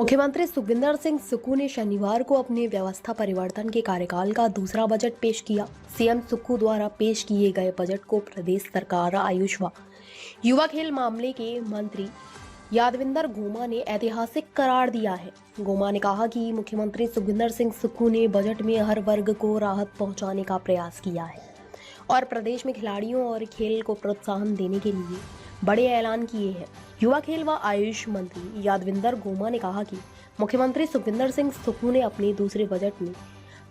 मुख्यमंत्री सुखविंदर सिंह सुक्खू ने शनिवार को अपने व्यवस्था परिवर्तन के कार्यकाल का दूसरा बजट पेश किया। सीएम सुक्खू द्वारा पेश किए गए बजट को प्रदेश सरकार आयुष व युवा खेल मामले के मंत्री यादविंदर गोमा ने ऐतिहासिक करार दिया है। गोमा ने कहा कि मुख्यमंत्री सुखविंदर सिंह सुक्खू ने बजट में हर वर्ग को राहत पहुंचाने का प्रयास किया है और प्रदेश में खिलाड़ियों और खेल को प्रोत्साहन देने के लिए बड़े ऐलान किए हैं। युवा खेल व आयुष मंत्री यादविंदर गोमा ने कहा कि मुख्यमंत्री सुखविंदर सिंह सुक्खू ने अपने दूसरे बजट में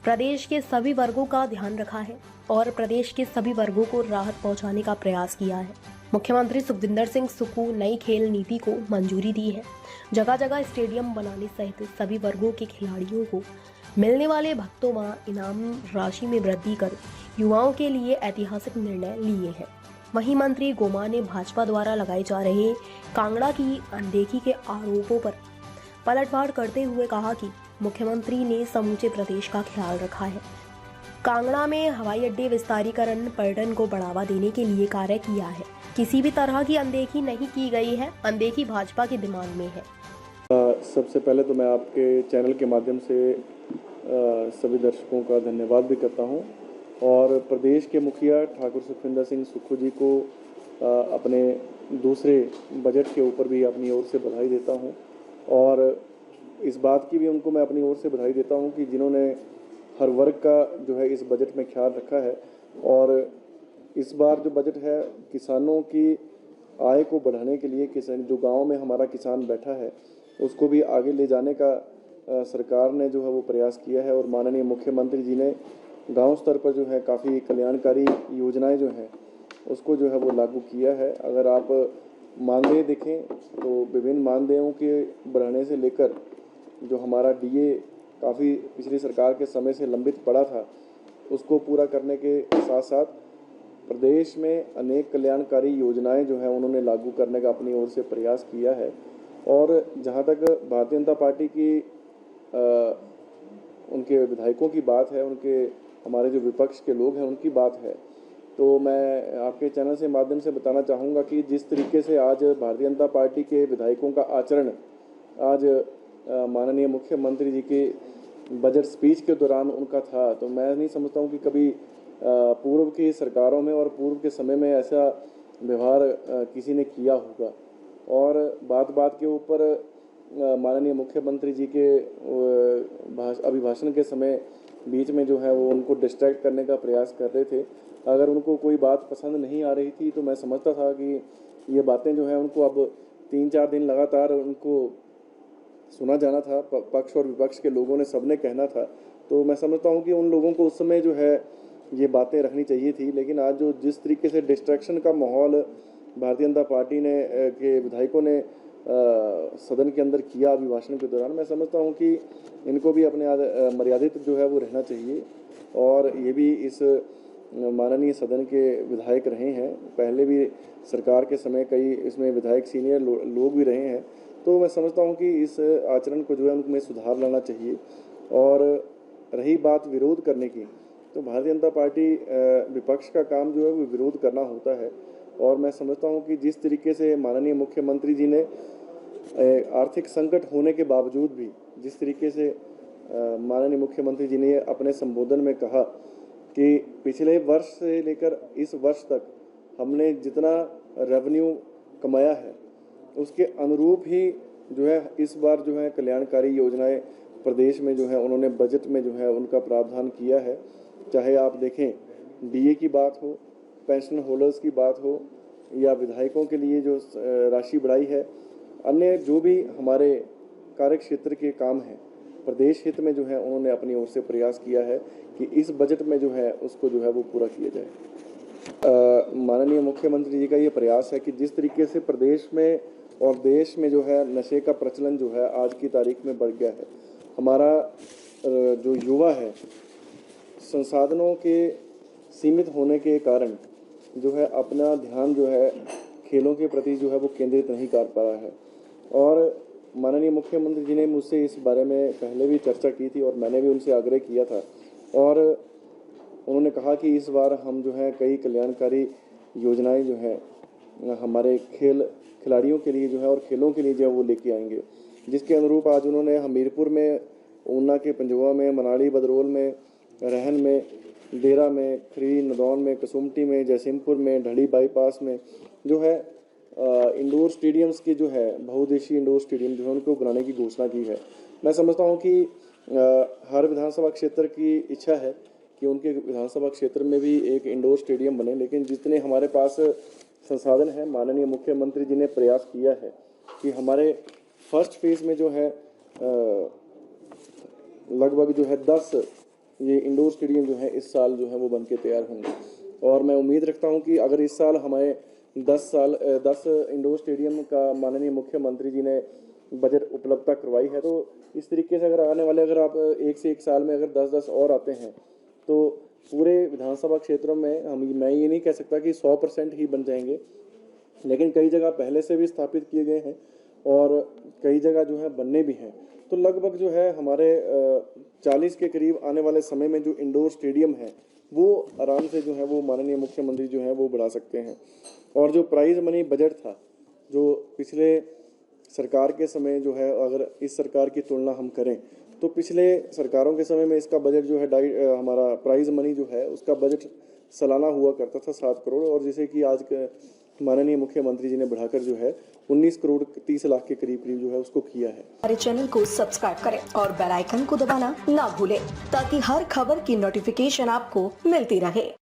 प्रदेश के सभी वर्गों का ध्यान रखा है और प्रदेश के सभी वर्गों को राहत पहुंचाने का प्रयास किया है। मुख्यमंत्री सुखविंदर सिंह सुक्खू नई खेल नीति को मंजूरी दी है। जगह जगह स्टेडियम बनाने सहित सभी वर्गों के खिलाड़ियों को मिलने वाले भत्तों व इनाम राशि में वृद्धि कर युवाओं के लिए ऐतिहासिक निर्णय लिए हैं। वहीं मंत्री गोमा ने भाजपा द्वारा लगाए जा रहे कांगड़ा की अनदेखी के आरोपों पर पलटवार करते हुए कहा कि मुख्यमंत्री ने समूचे प्रदेश का ख्याल रखा है। कांगड़ा में हवाई अड्डे विस्तारीकरण पर्यटन को बढ़ावा देने के लिए कार्य किया है। किसी भी तरह की अनदेखी नहीं की गई है। अनदेखी भाजपा के दिमाग में है। सबसे पहले तो मैं आपके चैनल के माध्यम से सभी दर्शकों का धन्यवाद भी करता हूं और प्रदेश के मुखिया ठाकुर सुखविंदर सिंह सुक्खू जी को अपने दूसरे बजट के ऊपर भी अपनी ओर से बधाई देता हूं और इस बात की भी उनको मैं अपनी ओर से बधाई देता हूं कि जिन्होंने हर वर्ग का जो है इस बजट में ख्याल रखा है और इस बार जो बजट है किसानों की आय को बढ़ाने के लिए किसान जो गाँव में हमारा किसान बैठा है उसको भी आगे ले जाने का सरकार ने जो है वो प्रयास किया है और माननीय मुख्यमंत्री जी ने गांव स्तर पर जो है काफ़ी कल्याणकारी योजनाएं जो हैं उसको जो है वो लागू किया है। अगर आप मानदेय देखें तो विभिन्न मानदेयों के बढ़ाने से लेकर जो हमारा डीए काफ़ी पिछली सरकार के समय से लंबित पड़ा था उसको पूरा करने के साथ साथ प्रदेश में अनेक कल्याणकारी योजनाएं जो हैं उन्होंने लागू करने का अपनी ओर से प्रयास किया है। और जहां तक भारतीय जनता पार्टी की उनके विधायकों की बात है, उनके हमारे जो विपक्ष के लोग हैं उनकी बात है, तो मैं आपके चैनल से माध्यम से बताना चाहूँगा कि जिस तरीके से आज भारतीय जनता पार्टी के विधायकों का आचरण आज माननीय मुख्यमंत्री जी के बजट स्पीच के दौरान उनका था, तो मैं नहीं समझता हूँ कि कभी पूर्व की सरकारों में और पूर्व के समय में ऐसा व्यवहार किसी ने किया होगा। और बात बात के ऊपर माननीय मुख्यमंत्री जी के अभिभाषण के समय बीच में जो है वो उनको डिस्ट्रैक्ट करने का प्रयास कर रहे थे। अगर उनको कोई बात पसंद नहीं आ रही थी तो मैं समझता था कि ये बातें जो हैं उनको अब 3-4 दिन लगातार उनको सुना जाना था। पक्ष और विपक्ष के लोगों ने सबने कहना था, तो मैं समझता हूँ कि उन लोगों को उस समय जो है ये बातें रखनी चाहिए थी। लेकिन आज जो जिस तरीके से डिस्ट्रैक्शन का माहौल भारतीय जनता पार्टी ने के विधायकों ने सदन के अंदर किया अभिभाषण के दौरान, मैं समझता हूं कि इनको भी अपने मर्यादित जो है वो रहना चाहिए। और ये भी इस माननीय सदन के विधायक रहे हैं, पहले भी सरकार के समय कई इसमें विधायक सीनियर लोग भी रहे हैं, तो मैं समझता हूं कि इस आचरण को जो है उनमें सुधार लाना चाहिए। और रही बात विरोध करने की, तो भारतीय जनता पार्टी विपक्ष का काम जो है वो विरोध करना होता है। और मैं समझता हूं कि जिस तरीके से माननीय मुख्यमंत्री जी ने आर्थिक संकट होने के बावजूद भी जिस तरीके से माननीय मुख्यमंत्री जी ने अपने संबोधन में कहा कि पिछले वर्ष से लेकर इस वर्ष तक हमने जितना रेवेन्यू कमाया है उसके अनुरूप ही जो है इस बार जो है कल्याणकारी योजनाएं प्रदेश में जो है उन्होंने बजट में जो है उनका प्रावधान किया है। चाहे आप देखें डीए की बात हो, पेंशन होल्डर्स की बात हो या विधायकों के लिए जो राशि बढ़ाई है, अन्य जो भी हमारे कार्य क्षेत्र के काम हैं प्रदेश हित में जो है उन्होंने अपनी ओर से प्रयास किया है कि इस बजट में जो है उसको जो है वो पूरा किया जाए। माननीय मुख्यमंत्री जी का ये प्रयास है कि जिस तरीके से प्रदेश में और देश में जो है नशे का प्रचलन जो है आज की तारीख में बढ़ गया है, हमारा जो युवा है संसाधनों के सीमित होने के कारण जो है अपना ध्यान जो है खेलों के प्रति जो है वो केंद्रित नहीं कर पा रहा है। और माननीय मुख्यमंत्री जी ने मुझसे इस बारे में पहले भी चर्चा की थी और मैंने भी उनसे आग्रह किया था और उन्होंने कहा कि इस बार हम जो है कई कल्याणकारी योजनाएं जो है हमारे खिलाड़ियों के लिए जो है और खेलों के लिए जो है वो लेके आएंगे। जिसके अनुरूप आज उन्होंने हमीरपुर में, ऊना के पंजोआ में, मनाली बदरोल में, रहन में, डेरा में, खरी नदौन में, कसुमटी में, जयसिंहपुर में, ढली बाईपास में जो है इंडोर स्टेडियम्स की जो है बहुउद्देशीय इंडोर स्टेडियम जो है उनको बनाने की घोषणा की है। मैं समझता हूँ कि हर विधानसभा क्षेत्र की इच्छा है कि उनके विधानसभा क्षेत्र में भी एक इंडोर स्टेडियम बने, लेकिन जितने हमारे पास संसाधन हैं, माननीय मुख्यमंत्री जी ने प्रयास किया है कि हमारे फर्स्ट फेज़ में जो है लगभग जो है 10 ये इंडोर स्टेडियम जो है इस साल जो है वो बन के तैयार होंगे। और मैं उम्मीद रखता हूं कि अगर इस साल हमें 10 इंडोर स्टेडियम का माननीय मुख्यमंत्री जी ने बजट उपलब्धता करवाई है, तो इस तरीके से अगर आप एक से एक साल में अगर 10-10 और आते हैं तो पूरे विधानसभा क्षेत्रों में मैं ये नहीं कह सकता कि 100% ही बन जाएंगे, लेकिन कई जगह पहले से भी स्थापित किए गए हैं और कई जगह जो है बनने भी हैं। तो लगभग जो है हमारे 40 के करीब आने वाले समय में जो इंडोर स्टेडियम है वो आराम से जो है वो माननीय मुख्यमंत्री जो है वो बढ़ा सकते हैं। और जो प्राइज़ मनी बजट था जो पिछले सरकार के समय जो है, अगर इस सरकार की तुलना हम करें तो पिछले सरकारों के समय में इसका बजट जो है हमारा प्राइज़ मनी जो है उसका बजट सालाना हुआ करता था 7 करोड़, और जैसे कि आज माननीय मुख्यमंत्री जी ने बढ़ाकर जो है 19 करोड़ 30 लाख के करीब जो है उसको किया है। हमारे चैनल को सब्सक्राइब करें और बेल आइकन को दबाना ना भूलें ताकि हर खबर की नोटिफिकेशन आपको मिलती रहे।